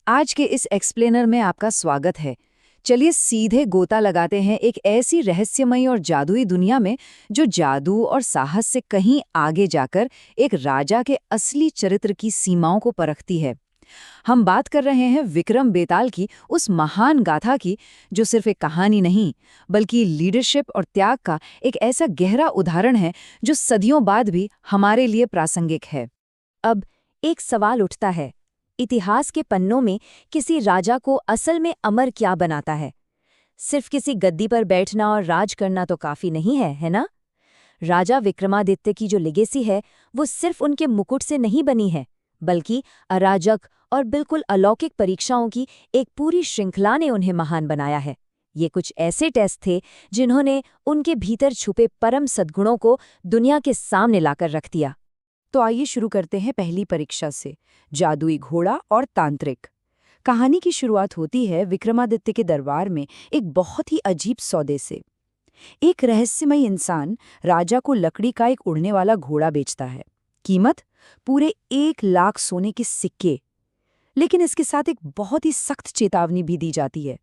आज के इस एक्सप्लेनर में आपका स्वागत है। चलिए सीधे गोता लगाते हैं एक ऐसी रहस्यमयी और जादुई दुनिया में जो जादू और साहस से कहीं आगे जाकर एक राजा के असली चरित्र की सीमाओं को परखती है। हम बात कर रहे हैं विक्रम बेताल की, उस महान गाथा की जो सिर्फ एक कहानी नहीं बल्कि लीडरशिप और त्याग का एक ऐसा गहरा उदाहरण है जो सदियों बाद भी हमारे लिए प्रासंगिक है। अब एक सवाल उठता है, इतिहास के पन्नों में किसी राजा को असल में अमर क्या बनाता है? सिर्फ किसी गद्दी पर बैठना और राज करना तो काफी नहीं है ना? राजा विक्रमादित्य की जो लेगेसी है वो सिर्फ उनके मुकुट से नहीं बनी है, बल्कि अराजक और बिल्कुल अलौकिक परीक्षाओं की एक पूरी श्रृंखला ने उन्हें महान बनाया है। ये कुछ ऐसे टेस्ट थे जिन्होंने उनके भीतर छुपे परम सद्गुणों को दुनिया के सामने लाकर रख दिया। तो आइए शुरू करते हैं पहली परीक्षा से, जादुई घोड़ा और तांत्रिक। कहानी की शुरुआत होती है विक्रमादित्य के दरबार में एक बहुत ही अजीब सौदे से। एक रहस्यमयी इंसान राजा को लकड़ी का एक उड़ने वाला घोड़ा बेचता है। कीमत पूरे 1 लाख सोने के सिक्के। लेकिन इसके साथ एक बहुत ही सख्त चेतावनी भी दी जाती है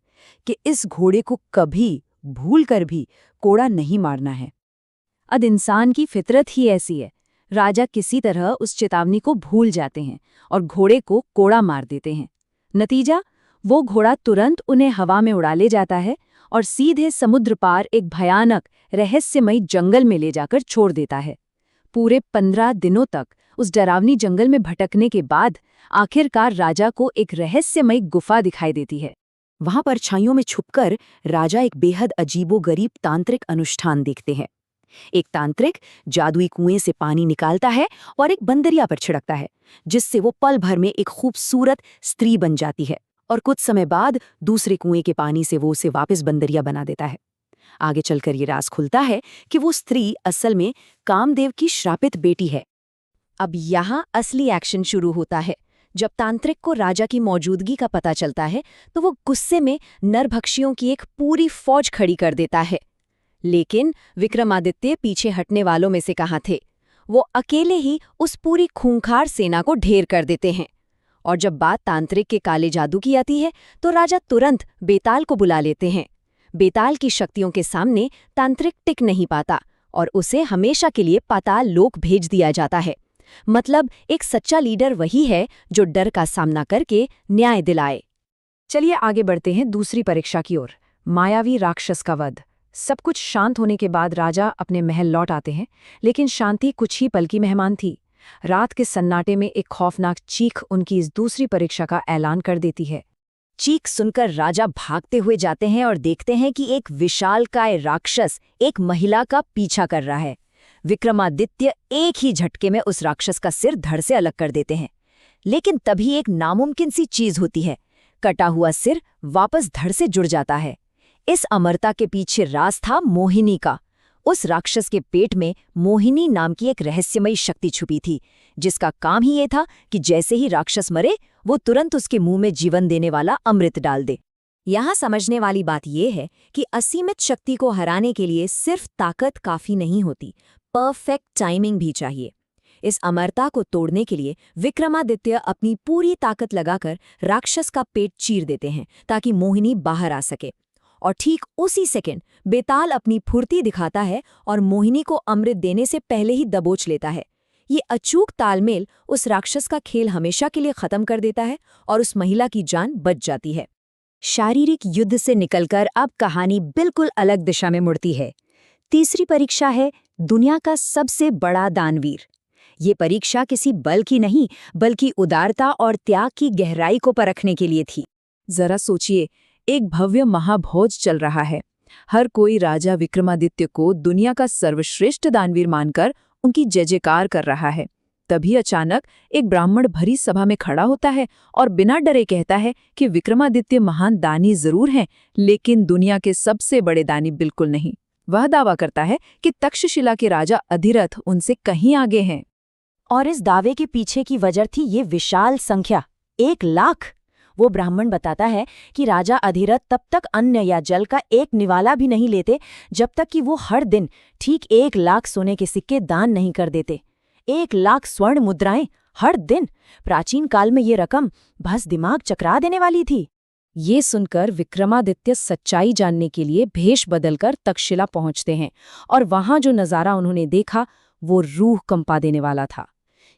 कि इस घोड़े को कभी भूल कर भी कोड़ा नहीं मारना है। अब इंसान की फितरत ही ऐसी है। राजा किसी तरह उस चेतावनी को भूल जाते हैं और घोड़े को कोड़ा मार देते हैं। नतीजा, वो घोड़ा तुरंत उन्हें हवा में उड़ा ले जाता है और सीधे समुद्र पार एक भयानक रहस्यमयी जंगल में ले जाकर छोड़ देता है। पूरे 15 दिनों तक उस डरावनी जंगल में भटकने के बाद आखिरकार राजा को एक रहस्यमयी गुफा दिखाई देती है। वहां परछाइयों में छुपकर राजा एक बेहद अजीबोगरीब तांत्रिक अनुष्ठान देखते हैं। एक तांत्रिक जादुई कुएं से पानी निकालता है और एक बंदरिया पर छिड़कता है, जिससे वो पल भर में एक खूबसूरत स्त्री बन जाती है और कुछ समय बाद दूसरे कुएं के पानी से वो उसे वापस बंदरिया बना देता है। आगे चलकर ये राज खुलता है कि वो स्त्री असल में कामदेव की श्रापित बेटी है। अब यहाँ असली एक्शन शुरू होता है। जब तांत्रिक को राजा की मौजूदगी का पता चलता है तो वो गुस्से में नरभक्षियों की एक पूरी फौज खड़ी कर देता है। लेकिन विक्रमादित्य पीछे हटने वालों में से कहाँ थे? वो अकेले ही उस पूरी खूंखार सेना को ढेर कर देते हैं। और जब बात तांत्रिक के काले जादू की आती है तो राजा तुरंत बेताल को बुला लेते हैं। बेताल की शक्तियों के सामने तांत्रिक टिक नहीं पाता और उसे हमेशा के लिए पाताल लोक भेज दिया जाता है। मतलब एक सच्चा लीडर वही है जो डर का सामना करके न्याय दिलाए। चलिए आगे बढ़ते हैं दूसरी परीक्षा की ओर, मायावी राक्षस का वध। सब कुछ शांत होने के बाद राजा अपने महल लौट आते हैं, लेकिन शांति कुछ ही पल की मेहमान थी। रात के सन्नाटे में एक खौफनाक चीख उनकी इस दूसरी परीक्षा का ऐलान कर देती है। चीख सुनकर राजा भागते हुए जाते हैं और देखते हैं कि एक विशालकाय राक्षस एक महिला का पीछा कर रहा है। विक्रमादित्य एक ही झटके में उस राक्षस का सिर धड़ से अलग कर देते हैं। लेकिन तभी एक नामुमकिन सी चीज होती है। कटा हुआ सिर वापस धड़ से जुड़ जाता है। इस अमरता के पीछे राज था मोहिनी का। उस राक्षस के पेट में मोहिनी नाम की एक रहस्यमयी शक्ति छुपी थी, जिसका काम ही ये था कि जैसे ही राक्षस मरे वो तुरंत उसके मुंह में जीवन देने वाला अमृत डाल दे। यहाँ समझने वाली बात यह है कि असीमित शक्ति को हराने के लिए सिर्फ ताकत काफी नहीं होती, परफेक्ट टाइमिंग भी चाहिए। इस अमरता को तोड़ने के लिए विक्रमादित्य अपनी पूरी ताकत लगाकर राक्षस का पेट चीर देते हैं ताकि मोहिनी बाहर आ सके। और ठीक उसी सेकंड बेताल अपनी फुर्ती दिखाता है और मोहिनी को अमृत देने से पहले ही दबोच लेता है। ये अचूक तालमेल उस राक्षस का खेल हमेशा के लिए खत्म कर देता है और उस महिला की जान बच जाती है। शारीरिक युद्ध से निकलकर अब कहानी बिल्कुल अलग दिशा में मुड़ती है। तीसरी परीक्षा है दुनिया का सबसे बड़ा दानवीर। ये परीक्षा किसी बल की नहीं बल्कि उदारता और त्याग की गहराई को परखने के लिए थी। जरा सोचिए, एक भव्य महाभोज चल रहा है। हर कोई राजा विक्रमादित्य को दुनिया का सर्वश्रेष्ठ दानवीर मानकर उनकी जय जयकार कर रहा है। तभी अचानक एक ब्राह्मण भरी सभा में खड़ा होता है और बिना डरे कहता है कि विक्रमादित्य महान दानी जरूर हैं, लेकिन दुनिया के सबसे बड़े दानी बिल्कुल नहीं। वह दावा करता है कि तक्षशिला के राजा अधिरथ उनसे कहीं आगे हैं। और इस दावे के पीछे की वजह थी ये विशाल संख्या, 1 लाख। वो ब्राह्मण बताता है कि राजा अधिरथ तब तक अन्न या जल का एक निवाला भी नहीं लेते जब तक कि वो हर दिन ठीक 1 लाख सोने के सिक्के दान नहीं कर देते। 1 लाख स्वर्ण मुद्राएं हर दिन। प्राचीन काल में ये रकम बस दिमाग चकरा देने वाली थी। ये सुनकर विक्रमादित्य सच्चाई जानने के लिए भेष बदलकर तक्षशिला पहुंचते हैं और वहां जो नजारा उन्होंने देखा वो रूह कंपा देने वाला था।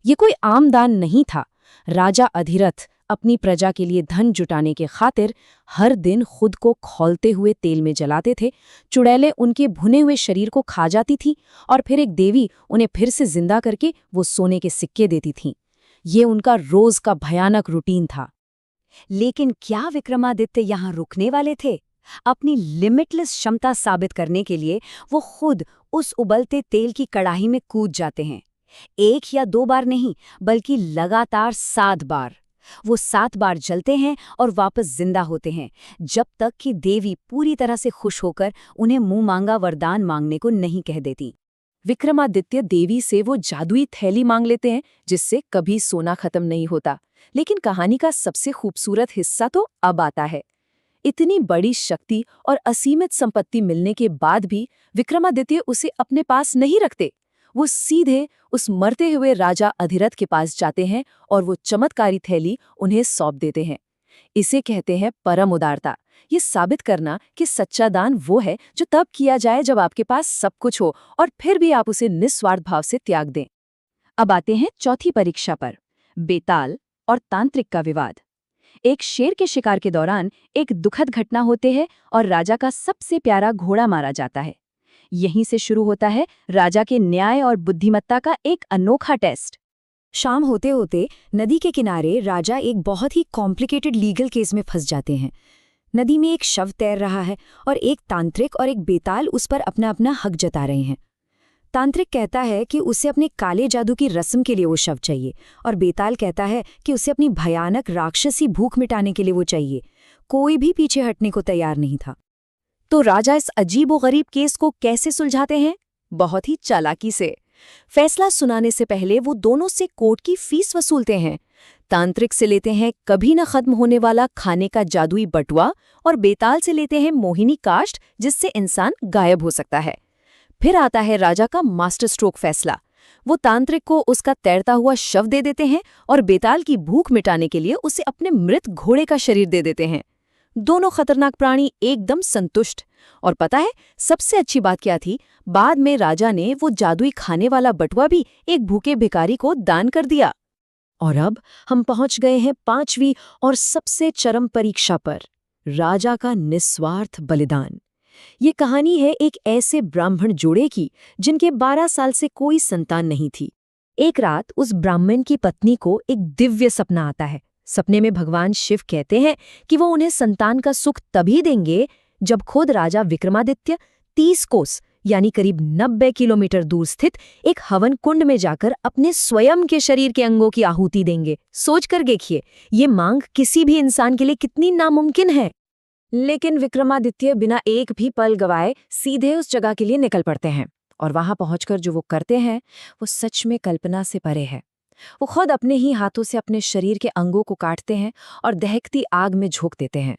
ये कोई आम दान नहीं था। राजा अधिरथ अपनी प्रजा के लिए धन जुटाने के खातिर हर दिन खुद को खौलते हुए तेल में जलाते थे। चुड़ैलें उनके भुने हुए शरीर को खा जाती थीं और फिर एक देवी उन्हें फिर से जिंदा करके वो सोने के सिक्के देती थीं। ये उनका रोज का भयानक रूटीन था। लेकिन क्या विक्रमादित्य यहाँ रुकने वाले थे? अपनी लिमिटलेस क्षमता साबित करने के लिए वो खुद उस उबलते तेल की कड़ाही में कूद जाते हैं। 1 या 2 बार नहीं, बल्कि लगातार 7 बार। वो 7 बार जलते हैं और वापस जिंदा होते हैं, जब तक कि देवी पूरी तरह से खुश होकर उन्हें मुंह मांगा वरदान मांगने को नहीं कह देती। विक्रमादित्य देवी से वो जादुई थैली मांग लेते हैं जिससे कभी सोना खत्म नहीं होता। लेकिन कहानी का सबसे खूबसूरत हिस्सा तो अब आता है। इतनी बड़ी शक्ति और असीमित संपत्ति मिलने के बाद भी विक्रमादित्य उसे अपने पास नहीं रखते। वो सीधे उस मरते हुए राजा अधिरथ के पास जाते हैं और वो चमत्कारी थैली उन्हें सौंप देते हैं। इसे कहते हैं परम उदारता। ये साबित करना कि सच्चा दान वो है जो तब किया जाए जब आपके पास सब कुछ हो और फिर भी आप उसे निस्वार्थ भाव से त्याग दें। अब आते हैं चौथी परीक्षा पर, बेताल और तांत्रिक का विवाद। एक शेर के शिकार के दौरान एक दुखद घटना होती है और राजा का सबसे प्यारा घोड़ा मारा जाता है। यहीं से शुरू होता है राजा के न्याय और बुद्धिमत्ता का एक अनोखा टेस्ट। शाम होते होते नदी के किनारे राजा एक बहुत ही कॉम्प्लिकेटेड लीगल केस में फंस जाते हैं। नदी में एक शव तैर रहा है और एक तांत्रिक और एक बेताल उस पर अपना अपना हक जता रहे हैं। तांत्रिक कहता है कि उसे अपने काले जादू की रस्म के लिए वो शव चाहिए और बेताल कहता है कि उसे अपनी भयानक राक्षसी भूख मिटाने के लिए वो चाहिए। कोई भी पीछे हटने को तैयार नहीं था। तो राजा इस अजीबोगरीब केस को कैसे सुलझाते हैं? बहुत ही चालाकी से। फैसला सुनाने से पहले वो दोनों से कोर्ट की फीस वसूलते हैं। तांत्रिक से लेते हैं कभी न खत्म होने वाला खाने का जादुई बटुआ और बेताल से लेते हैं मोहिनी काष्ठ जिससे इंसान गायब हो सकता है। फिर आता है राजा का मास्टर स्ट्रोक फैसला। वो तांत्रिक को उसका तैरता हुआ शव दे देते हैं और बेताल की भूख मिटाने के लिए उसे अपने मृत घोड़े का शरीर दे देते हैं। दोनों खतरनाक प्राणी एकदम संतुष्ट। और पता है सबसे अच्छी बात क्या थी? बाद में राजा ने वो जादुई खाने वाला बटुआ भी एक भूखे भिखारी को दान कर दिया। और अब हम पहुंच गए हैं 5वीं और सबसे चरम परीक्षा पर, राजा का निस्वार्थ बलिदान। ये कहानी है एक ऐसे ब्राह्मण जोड़े की जिनके 12 साल से कोई संतान नहीं थी। एक रात उस ब्राह्मण की पत्नी को एक दिव्य सपना आता है। सपने में भगवान शिव कहते हैं कि वो उन्हें संतान का सुख तभी देंगे जब खुद राजा विक्रमादित्य 30 कोस यानी करीब 90 किलोमीटर दूर स्थित एक हवन कुंड में जाकर अपने स्वयं के शरीर के अंगों की आहुति देंगे। सोच कर देखिए, ये मांग किसी भी इंसान के लिए कितनी नामुमकिन है। लेकिन विक्रमादित्य बिना एक भी पल गवाए सीधे उस जगह के लिए निकल पड़ते हैं और वहां पहुंचकर जो वो करते हैं वो सच में कल्पना से परे है। वो खुद अपने ही हाथों से अपने शरीर के अंगों को काटते हैं और दहकती आग में झोंक देते हैं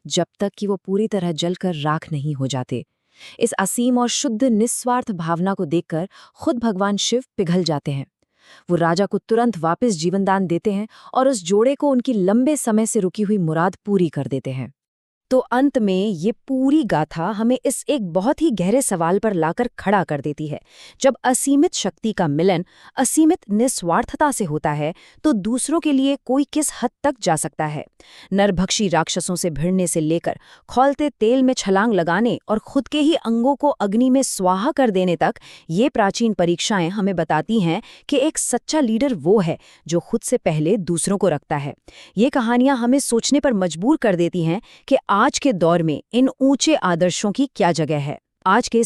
जब तक कि वो पूरी तरह जलकर राख नहीं हो जाते। इस असीम और शुद्ध निस्वार्थ भावना को देखकर खुद भगवान शिव पिघल जाते हैं। वो राजा को तुरंत वापस जीवनदान देते हैं और उस जोड़े को उनकी लंबे समय से रुकी हुई मुराद पूरी कर देते हैं। तो अंत में ये पूरी गाथा हमें इस एक बहुत ही गहरे सवाल पर लाकर खड़ा कर देती है। जब असीमित शक्ति का मिलन असीमित निस्वार्थता से होता है तो दूसरों के लिए कोई किस हद तक जा सकता है? नरभक्षी राक्षसों से भिड़ने से लेकर खौलते तेल में छलांग लगाने और खुद के ही अंगों को अग्नि में स्वाहा कर देने तक, ये प्राचीन परीक्षाएं हमें बताती हैं कि एक सच्चा लीडर वो है जो खुद से पहले दूसरों को रखता है। ये कहानियां हमें सोचने पर मजबूर कर देती हैं कि आज के दौर में इन ऊंचे आदर्शों की क्या जगह है। आज के